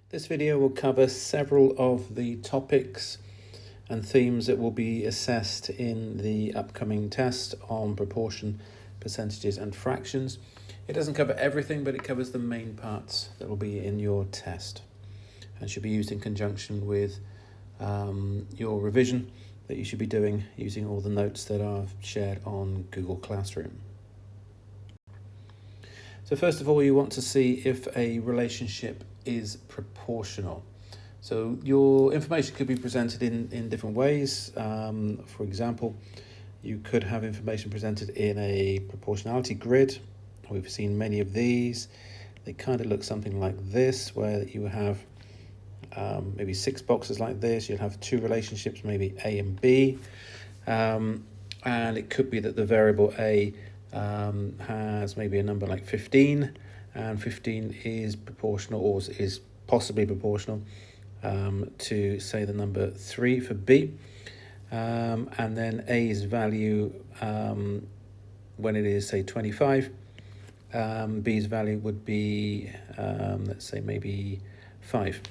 This video will cover several of the topics and themes that will be assessed in the upcoming test on proportion, percentages and fractions. It doesn't cover everything, but it covers the main parts that will be in your test and should be used in conjunction with your revision that you should be doing using all the notes that are shared on Google Classroom. So first of all, you want to see if a relationship is proportional. So your information could be presented in different ways. For example, you could have information presented in a proportionality grid. We've seen many of these. They kind of look something like this, where you have maybe 6 boxes like this. You'll have 2 relationships, maybe A and B. And it could be that the variable A has maybe a number like 15, and 15 is proportional, or is possibly proportional to, say, the number 3 for B. And then A's value, when it is, say, 25, B's value would be, let's say, maybe 5.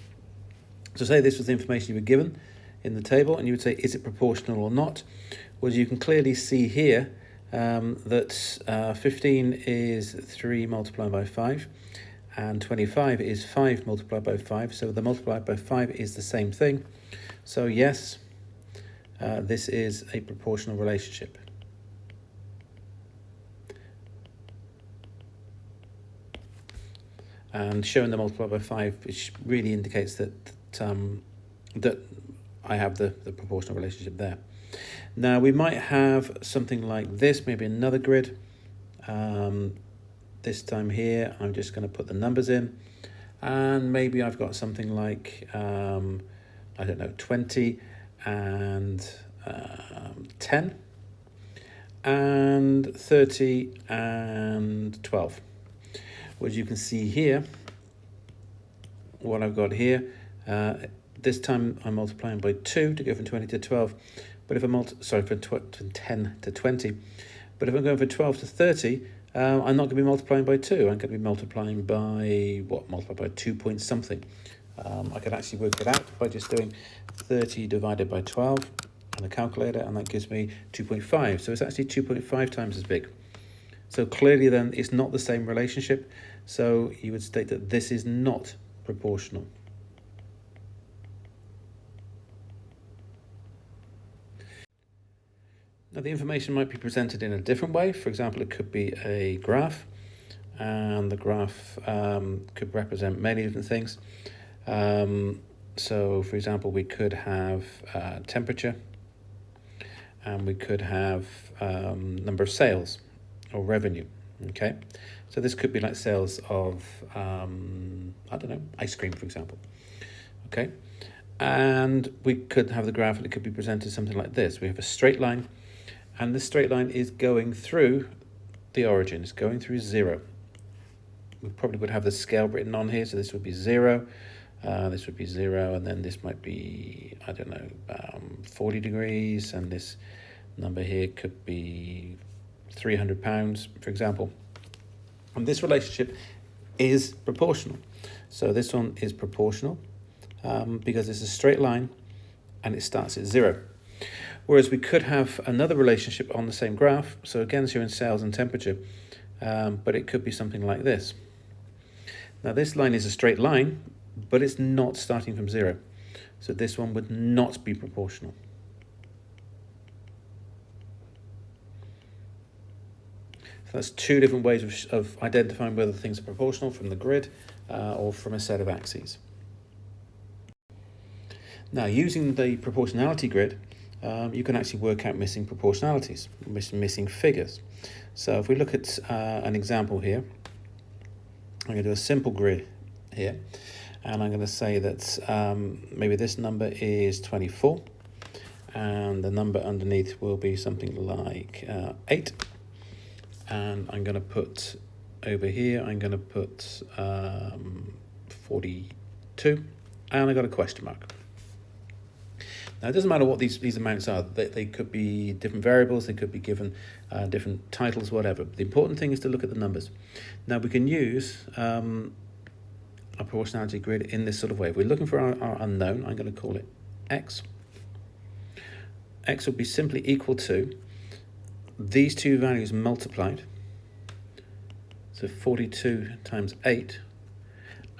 So say this was the information you were given in the table, and you would say, is it proportional or not? Well, you can clearly see here that 15 is 3 multiplied by 5, and 25 is 5 multiplied by 5. So the multiplied by 5 is the same thing. So yes, this is a proportional relationship. And showing the multiplied by 5, which really indicates that that I have the proportional relationship there. Now we might have something like this, maybe another grid. This time here, I'm just going to put the numbers in, and maybe I've got something like, I don't know, 20 and 10, and 30 and 12. Well, as you can see here, what I've got here, this time I'm multiplying by 2 to go from 20 to 12. But if I'm from 10 to 20. But if I'm going from 12 to 30, I'm not going to be multiplying by 2. I'm going to be multiplying by, multiply by 2 point something. I could actually work it out by just doing 30 divided by 12 on the calculator, and that gives me 2.5. So it's actually 2.5 times as big. So clearly then it's not the same relationship. So you would state that this is not proportional. Now the information might be presented in a different way. For example, it could be a graph, and the graph could represent many different things. So for example, we could have temperature, and we could have number of sales or revenue. Okay, so this could be like sales of I don't know, ice cream, for example. Okay, and we could have the graph, and it could be presented something like this. We have a straight line, and this straight line is going through the origin. It's going through 0. We probably would have the scale written on here, so this would be 0. This would be 0, and then this might be, I don't know, 40 degrees, and this number here could be 300 pounds, for example. And this relationship is proportional. So this one is proportional because it's a straight line and it starts at 0. Whereas we could have another relationship on the same graph. So again, showing sales and temperature, but it could be something like this. Now this line is a straight line, but it's not starting from 0. So this one would not be proportional. So that's 2 different ways of identifying whether things are proportional, from the grid or from a set of axes. Now, using the proportionality grid, you can actually work out missing proportionalities, missing figures. So if we look at an example here, I'm going to do a simple grid here, and I'm going to say that maybe this number is 24, and the number underneath will be something like 8. And I'm going to put over here, I'm going to put 42, and I got a question mark. Now, it doesn't matter what these amounts are. They could be different variables, they could be given different titles, whatever. But the important thing is to look at the numbers. Now, we can use a proportionality grid in this sort of way. If we're looking for our unknown, I'm going to call it x. X will be simply equal to these two values multiplied, so 42 times 8,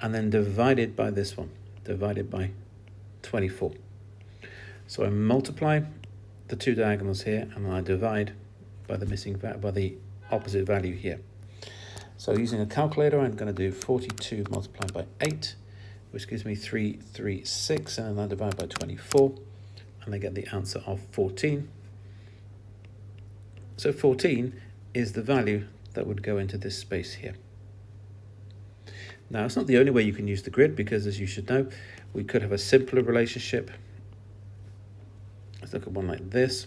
and then divided by this one, divided by 24. So I multiply the two diagonals here, and I divide by the opposite value here. So using a calculator, I'm going to do 42 multiplied by 8, which gives me 336, and then I divide by 24, and I get the answer of 14. So 14 is the value that would go into this space here. Now, it's not the only way you can use the grid, because as you should know, we could have a simpler relationship. Let's look at one like this.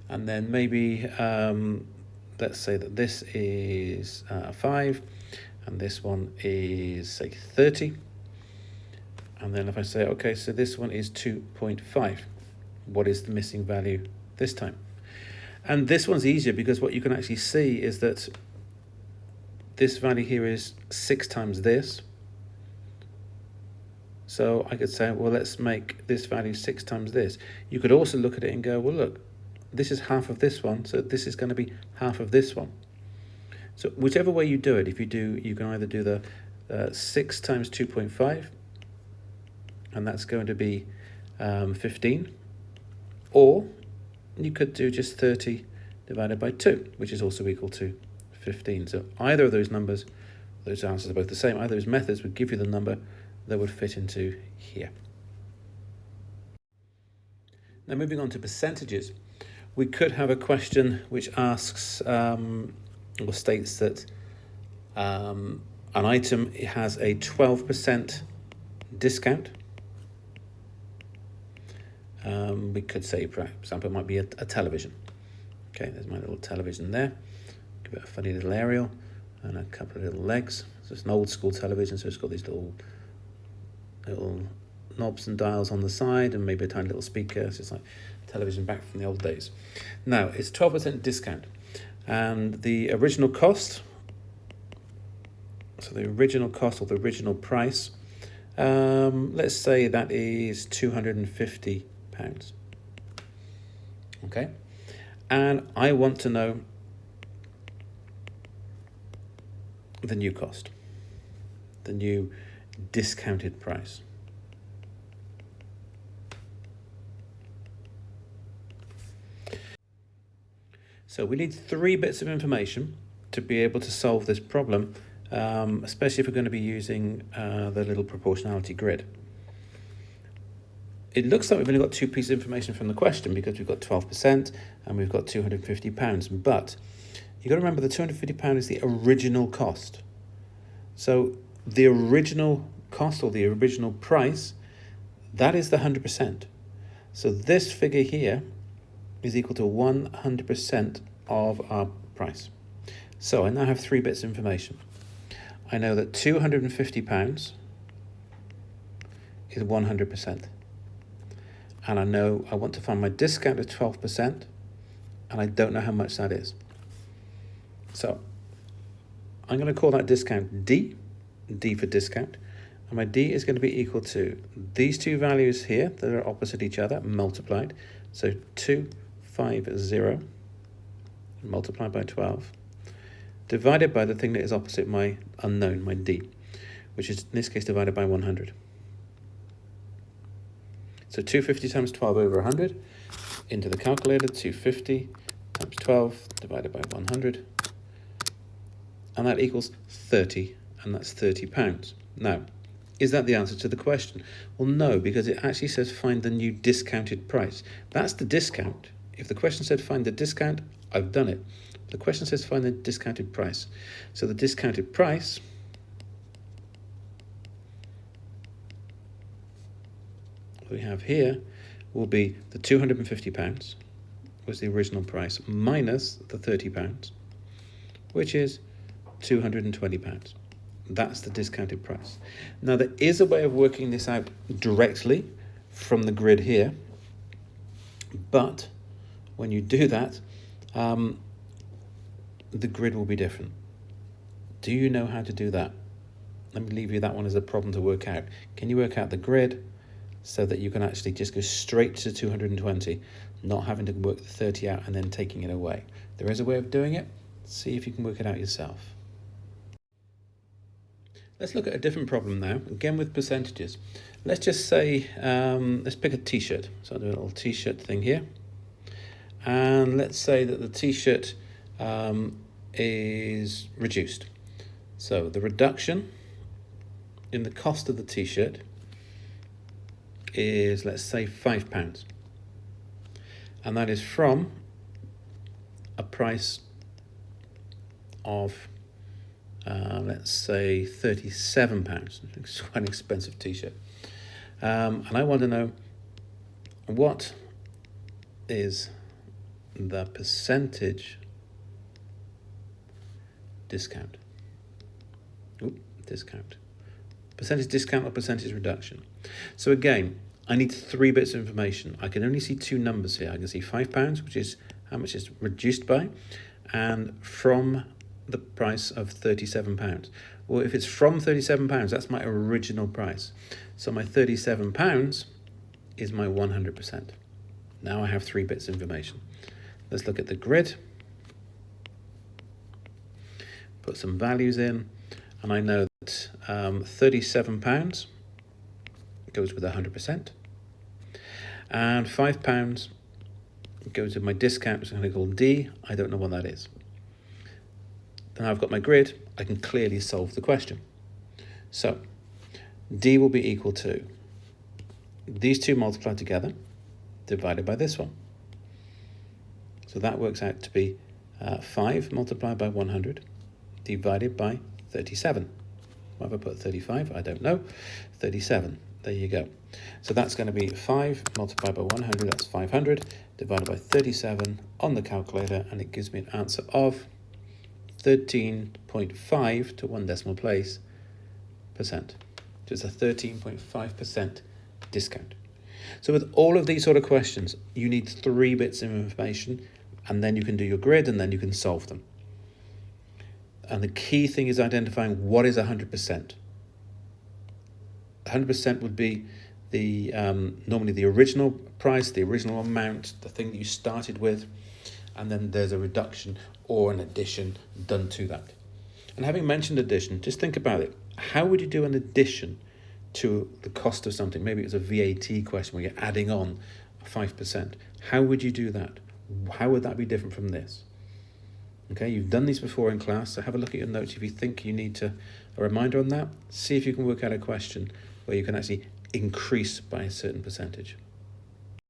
And then maybe, let's say that this is 5, and this one is, say, 30. And then if I say, okay, so this one is 2.5, what is the missing value this time? And this one's easier, because what you can actually see is that this value here is 6 times this. So I could say, well, let's make this value 6 times this. You could also look at it and go, well, look, this is half of this one, so this is going to be half of this one. So whichever way you do it, if you do, you can either do the 6 times 2.5, and that's going to be 15, or you could do just 30 divided by 2, which is also equal to 15. So either of those numbers, those answers are both the same. Either of those methods would give you the number that would fit into here. Now, moving on to percentages, we could have a question which asks or states that an item has a 12% discount. We could say, for example, it might be a television. Okay, there's my little television there. Give it a funny little aerial and a couple of little legs. So it's an old school television, so it's got these little knobs and dials on the side, and maybe a tiny little speaker. So it's like television back from the old days. Now, it's 12% discount, and the original cost, so the original cost or the original price, let's say that is £250. Okay, and I want to know the new cost, the new discounted price. So we need 3 bits of information to be able to solve this problem, especially if we're going to be using the little proportionality grid. It looks like we've only got 2 pieces of information from the question, because we've got 12% and we've got £250, but you've got to remember the £250 is the original cost. So the original cost, or the original price, that is the 100%. So this figure here is equal to 100% of our price. So I now have 3 bits of information. I know that £250 is 100%. And I know I want to find my discount of 12%, and I don't know how much that is. So I'm going to call that discount D for discount, and my D is going to be equal to these two values here that are opposite each other multiplied. So 250 multiplied by 12 divided by the thing that is opposite my unknown, my D, which is in this case divided by 100. So 250 times 12 over 100 into the calculator, 250 times 12 divided by 100, and that equals 30, and that's £30. Now, is that the answer to the question? Well, no, because it actually says find the new discounted price. That's the discount. If the question said find the discount, I've done it. The question says find the discounted price. So the discounted price we have here will be the £250 was the original price minus the £30, which is £220. That's the discounted price. Now, there is a way of working this out directly from the grid here, but when you do that, the grid will be different. Do you know how to do that? Let me leave you that one as a problem to work out. Can you work out the grid so that you can actually just go straight to 220, not having to work the 30 out and then taking it away? There is a way of doing it. See if you can work it out yourself. Let's look at a different problem now, again with percentages. Let's just say, let's pick a t-shirt. So I'll do a little t-shirt thing here. And let's say that the t-shirt is reduced. So the reduction in the cost of the t-shirt is, let's say, £5. And that is from a price of, let's say, £37. It's quite an expensive t-shirt. And I want to know, what is the percentage discount? Discount. Percentage discount or percentage reduction. So again, I need 3 bits of information. I can only see 2 numbers here. I can see £5, which is how much it's reduced by, and from the price of £37. Well, if it's from £37, that's my original price. So my £37 is my 100%. Now I have 3 bits of information. Let's look at the grid. Put some values in, and I know that £37 goes with 100%, and £5 goes with my discount, which I'm going to call D. I don't know what that is. Then I've got my grid. I can clearly solve the question. So D will be equal to these 2 multiplied together, divided by this one. So that works out to be 5 multiplied by 100 divided by 37. Why have I put 35? I don't know. 37. There you go. So that's going to be 5 multiplied by 100. That's 500 divided by 37 on the calculator, and it gives me an answer of 13.5 to 1 decimal place percent. So it's a 13.5% discount. So with all of these sort of questions, you need 3 bits of information, and then you can do your grid, and then you can solve them. And the key thing is identifying what is 100%. 100% would be the normally the original price, the original amount, the thing that you started with, and then there's a reduction or an addition done to that. And having mentioned addition, just think about it. How would you do an addition to the cost of something? Maybe it's a VAT question where you're adding on 5%. How would you do that? How would that be different from this? Okay, you've done these before in class, so have a look at your notes if you think you need a reminder on that. See if you can work out a question where you can actually increase by a certain percentage.